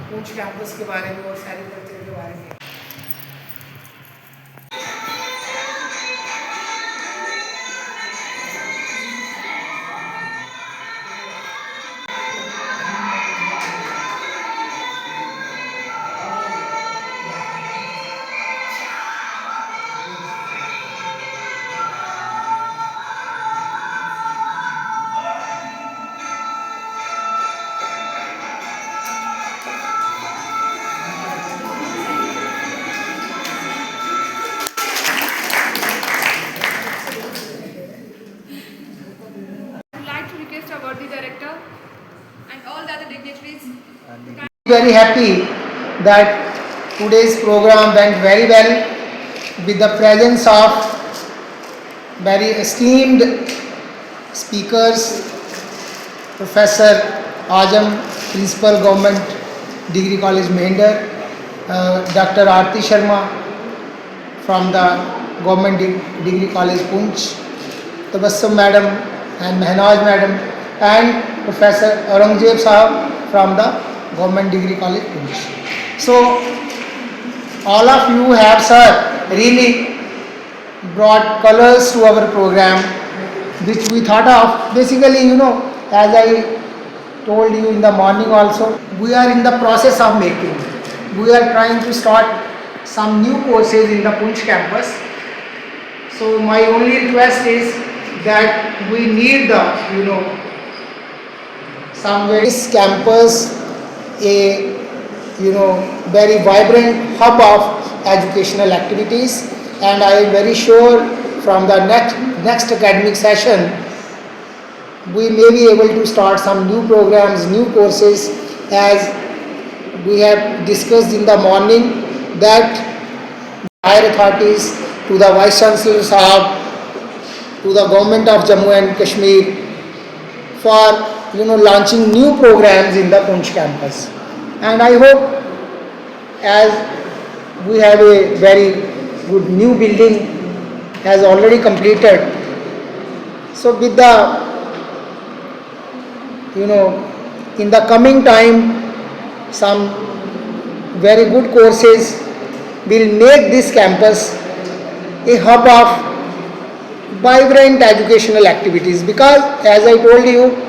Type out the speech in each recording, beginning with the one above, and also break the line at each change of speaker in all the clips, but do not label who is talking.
पूंछ campus के बारे में और सारी कल्चर के बारे में।
About the director and all the other dignitaries.
Very happy that today's program went very well with the presence of very esteemed speakers, Professor Ajam, Principal Government Degree College Mehender, Dr. Aarti Sharma from the Government Degree College Poonch, Tabassum Madam and Mehnaz Madam, and Professor Aurangzeb Sahab from the Government Degree College Poonch. So all of you have, sir, really brought colors to our program, which we thought of. Basically, as I told you in the morning also, we are in the process of making. We are trying to start some new courses in the Poonch campus. So my only request is that we need some this campus a very vibrant hub of educational activities, and I am very sure from the next academic session we may be able to start some new programs, new courses, as we have discussed in the morning that higher authorities, to the Vice Chancellor Sahab, to the Government of Jammu and Kashmir for launching new programs in the Poonch campus. And I hope, as we have a very good new building has already completed, so with the in the coming time some very good courses will make this campus a hub of vibrant educational activities, because as I told you,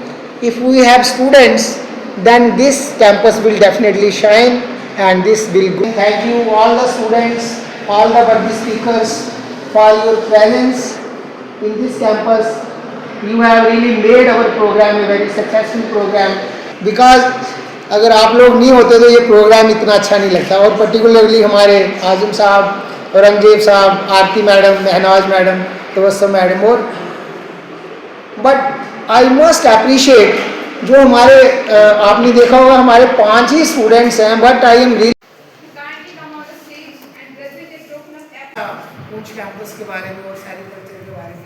if we have students, then this campus will definitely shine and this will go. Thank you all the students, all the worthy speakers for your presence in this campus. You have really made our program a very successful program, because अगर आप लोग नहीं होते तो ये programme इतना अच्छा नहीं लगता, और पर्टिकुलरली हमारे आजम sahab, Aurangzeb sahab, Aarti madam, Mehnaz madam, Tabassum madam, और बट आई मस्ट अप्रिशिएट जो हमारे आपने देखा होगा हमारे 5 ही स्टूडेंट्स हैं, but I am really Poonch campus के बारे में और सारी कल्चर के बारे में।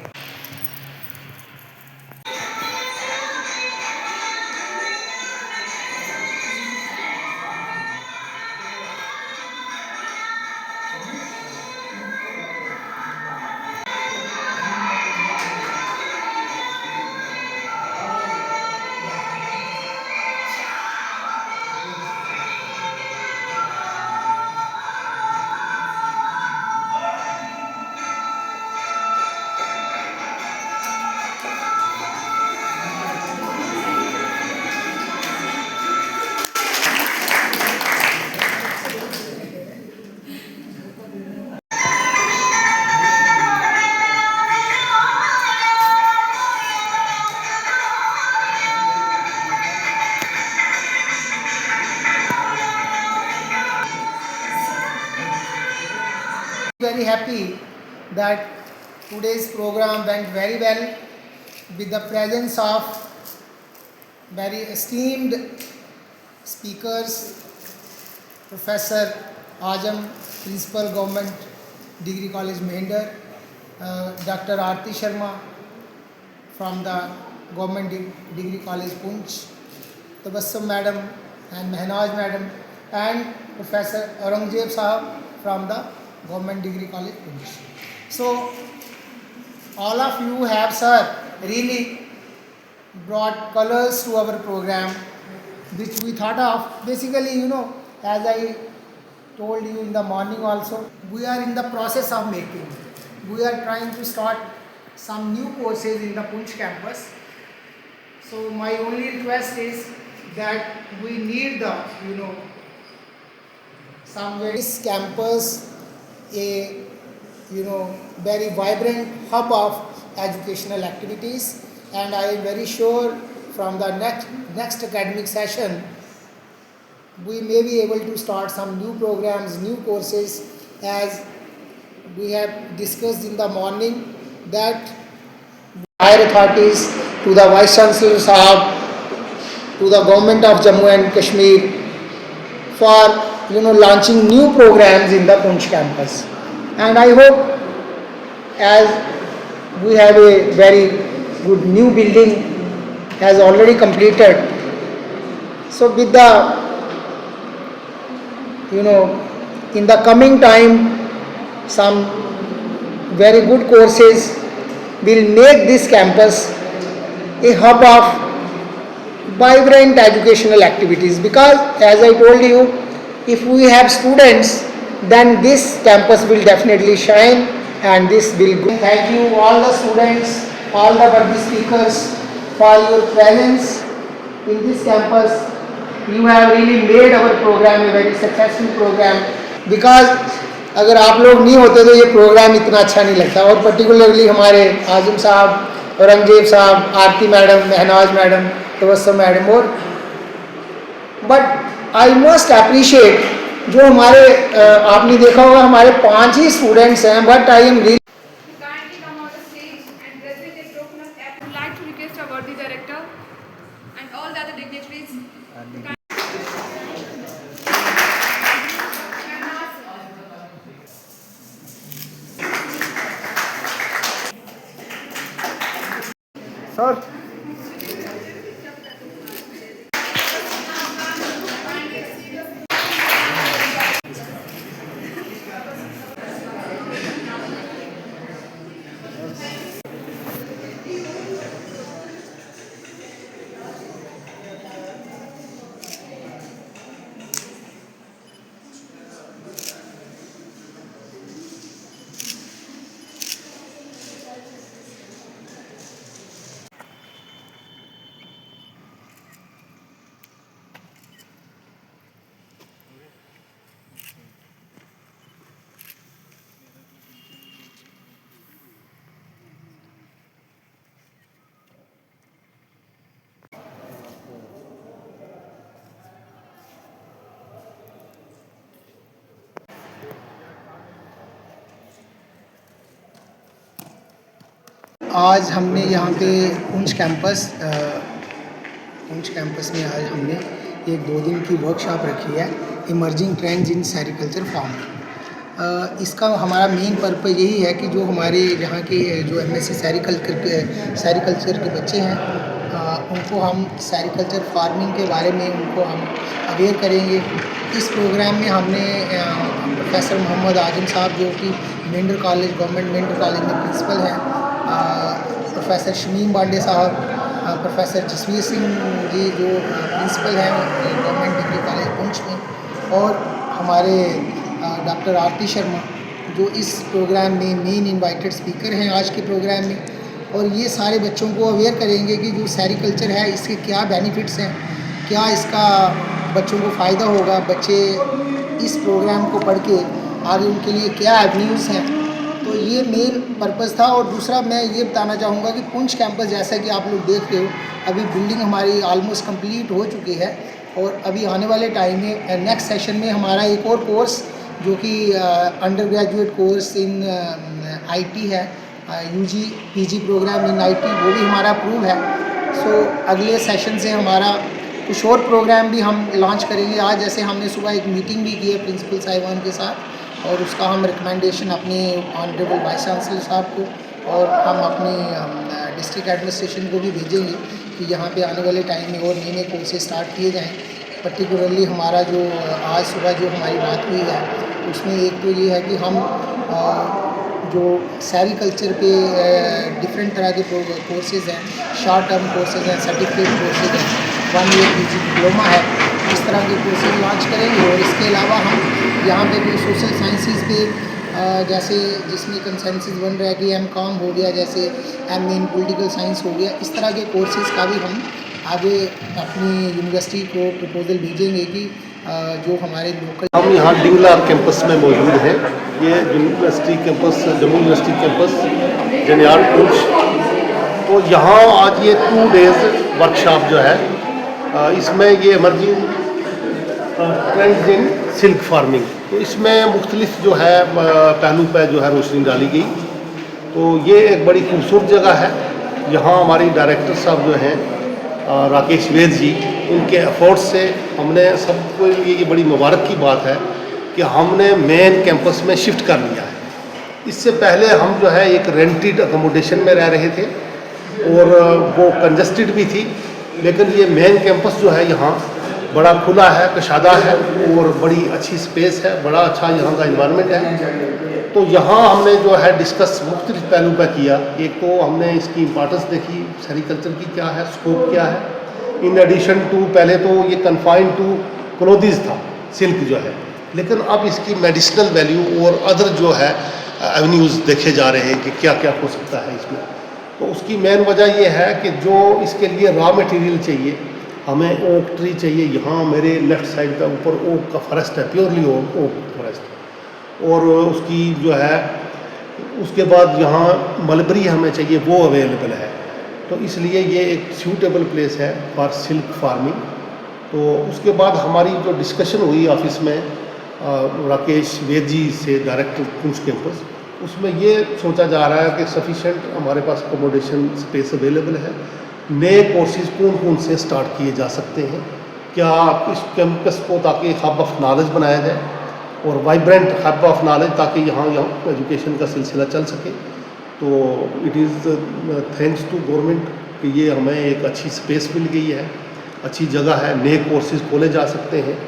Very happy that today's program went very well with the presence of very esteemed speakers, Professor Ajam, Principal Government Degree College Mehender, Dr. Aarti Sharma from the Government Degree College Poonch, Tabassum Madam and Mehnaz Madam, and Professor Aurangzeb Sahab from the Government Degree College Poonch. So all of you have, sir, really brought colors to our program, which we thought of. Basically, as I told you in the morning also, we are in the process of making. We are trying to start some new courses in the Punch campus. So my only request is that we need the, somewhere this campus a very vibrant hub of educational activities, and I am very sure from the next academic session we may be able to start some new programs, new courses, as we have discussed in the morning that higher authorities, to the Vice Chancellor Sahab, to the Government of Jammu and Kashmir for launching new programs in the Punch campus. And I hope, as we have a very good new building has already completed, so with the in the coming time some very good courses will make this campus a hub of vibrant educational activities, because as I told you, if we have students, then this campus will definitely shine and this will go. Thank you all the students, all the worthy speakers for your presence in this campus. You have really made our program a very successful program, because अगर आप लोग नहीं होते तो ये programme इतना अच्छा नहीं लगता, और पर्टिकुलरली हमारे आजम sahab, Aurangzeb sahab, Aarti madam, Mehnaz madam, Tabassum madam, और बट आई मस्ट अप्रिशिएट जो हमारे आपने देखा होगा हमारे 5 ही स्टूडेंट्स हैं, but I am really
Kindly come on the stage and present a token of app. I would like to request our worthy director and all the other dignitaries.
Sir आज हमने यहाँ पे पुंछ कैंपस में आज हमने एक 2 दिन की वर्कशॉप रखी है, emerging trends in sericulture farming. इसका हमारा मेन पर्पस यही है कि जो हमारे यहाँ के जो एमएससी सेरिकल्चर के बच्चे हैं, उनको हम सेरिकल्चर फार्मिंग के बारे में उनको हम अवेयर करेंगे। इस प्रोग्राम में हमने प्रोफेसर मोहम्मद आजम साहब, जो कि Mendhar college, government Mendhar college में प्रिंसिपल हैं, प्रोफेसर शमीम बांडे साहब, प्रोफेसर जसवीर सिंह जी जो प्रिंसिपल हैं गवर्नमेंट डिग्री कॉलेज पुंछ में, और हमारे डॉक्टर आरती शर्मा जो इस प्रोग्राम में मेन इनवाइटेड स्पीकर हैं आज के प्रोग्राम में। और ये सारे बच्चों को अवेयर करेंगे कि जो सेरिकल्चर है इसके क्या बेनिफिट्स हैं, क्या इसका बच्चों को फ़ायदा होगा, बच्चे इस प्रोग्राम को पढ़ के आगे उनके लिए क्या एवेन्यूज़ हैं। तो ये मेन पर्पस था। और दूसरा मैं ये बताना चाहूँगा कि पुंछ कैंपस, जैसा कि आप लोग देख रहे हो, अभी बिल्डिंग हमारी ऑलमोस्ट कंप्लीट हो चुकी है, और अभी आने वाले टाइम में नेक्स्ट सेशन में हमारा एक और कोर्स जो कि undergraduate course in IT है, UG PG program in IT, वो भी हमारा अप्रूव है। सो अगले सेशन से हमारा कुछ और प्रोग्राम भी हम लॉन्च करेंगे। आज जैसे हमने सुबह एक मीटिंग भी की है प्रिंसिपल साहिबान के साथ, और उसका हम रिकमेंडेशन अपने ऑनरेबल वाइस चांसलर साहब को और हम अपनी डिस्ट्रिक्ट एडमिनिस्ट्रेशन को भी भेजेंगे कि यहाँ पे आने वाले टाइम में और नए नए कोर्सेज स्टार्ट किए जाएँ। पर्टिकुलरली हमारा जो आज सुबह जो हमारी बात हुई है उसमें एक तो ये है कि हम जो सेरिकल्चर पे डिफरेंट तरह के कोर्सेज़ हैं, शॉर्ट टर्म कोर्सेज़ हैं, सर्टिफिकेट कोर्सेज़ हैं, 1 ईयर पीजी डिप्लोमा है, इस तरह के कोर्सेज लॉन्च करेंगे। और इसके अलावा हम यहाँ पे भी सोशल साइंसेस पे जैसे जिसमें कंसेंसस बन रहा है कि एम.कॉम हो गया, जैसे एम.ए. इन पॉलिटिकल साइंस हो गया, इस तरह के कोर्सेज़ का भी हम आगे अपनी यूनिवर्सिटी को प्रपोजल भेजेंगे कि जो हमारे लोकल।
हम यहाँ डिंगलार कैंपस में मौजूद हैं। ये university campus, Jammu university campus Janiyal Poonch. तो यहाँ आज ये 2 डेज़ वर्कशॉप जो है, इसमें ये emerging trends in silk farming, तो इसमें मुख्तलिफ जो है पहलू पर जो है रोशनी डाली गई। तो ये एक बड़ी खूबसूरत जगह है। यहाँ हमारी डायरेक्टर साहब जो हैं राकेश वेद जी, उनके एफर्ट्स से हमने सबको ये बड़ी मुबारक की बात है कि हमने मेन कैंपस में शिफ्ट कर लिया है। इससे पहले हम जो है एक रेंटेड अकोमोडेशन में रह रहे थे और वो कंजस्टेड भी थी, लेकिन ये मेन कैंपस जो है यहाँ बड़ा खुला है, कशादा है और बड़ी अच्छी स्पेस है, बड़ा अच्छा यहाँ का इन्वायरमेंट है। तो यहाँ हमने जो है डिस्कस मुख्तलिफ पहलू पर किया। एक तो हमने इसकी इम्पोर्टेंस देखी, सेरिकल्चर की क्या है, स्कोप क्या है। इन एडिशन टू पहले तो ये कन्फाइंड टू क्लोथ्स था सिल्क जो है, लेकिन अब इसकी मेडिसिनल वैल्यू और अदर जो है एवेन्यूज़ देखे जा रहे हैं कि क्या क्या हो सकता है इसमें। तो उसकी मेन वजह यह है कि जो इसके लिए रॉ मटेरियल चाहिए, हमें ओक ट्री चाहिए। यहाँ मेरे लेफ़्ट साइड पे ऊपर ओक का फॉरेस्ट है, प्योरली ओक फॉरेस्ट, और उसकी जो है उसके बाद यहाँ मलबरी हमें चाहिए, वो अवेलेबल है। तो इसलिए ये एक सूटेबल प्लेस है फॉर सिल्क फार्मिंग। तो उसके बाद हमारी जो डिस्कशन हुई ऑफिस में राकेश वेद जी से, डायरेक्टर पुंछ कैंपस, उसमें ये सोचा जा रहा है कि सफिशेंट हमारे पास अकोमोडेशन स्पेस अवेलेबल है। नए कोर्सेज कौन कौन से स्टार्ट किए जा सकते हैं, क्या इस कैंपस को ताकि हब ऑफ नॉलेज बनाया जाए और वाइब्रेंट हब ऑफ नॉलेज, ताकि यहाँ एजुकेशन का सिलसिला चल सके। तो it is thanks to government कि ये हमें एक अच्छी स्पेस मिल गई है, अच्छी जगह है, नए कोर्सेज खोले जा सकते हैं।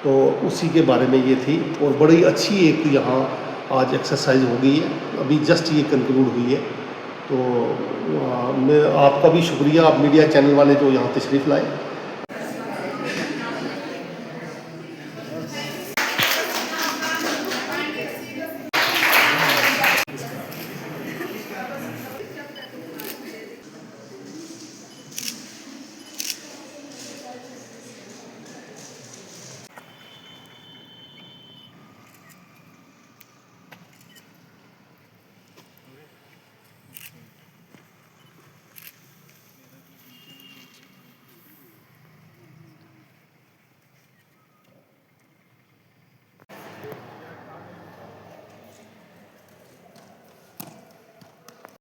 तो उसी के बारे में ये थी और बड़ी अच्छी एक यहाँ आज एक्सरसाइज हो गई है, अभी जस्ट ये कंक्लूड हुई है। तो मैं आपका भी शुक्रिया, आप मीडिया चैनल वाले जो यहाँ तशरीफ़ लाए।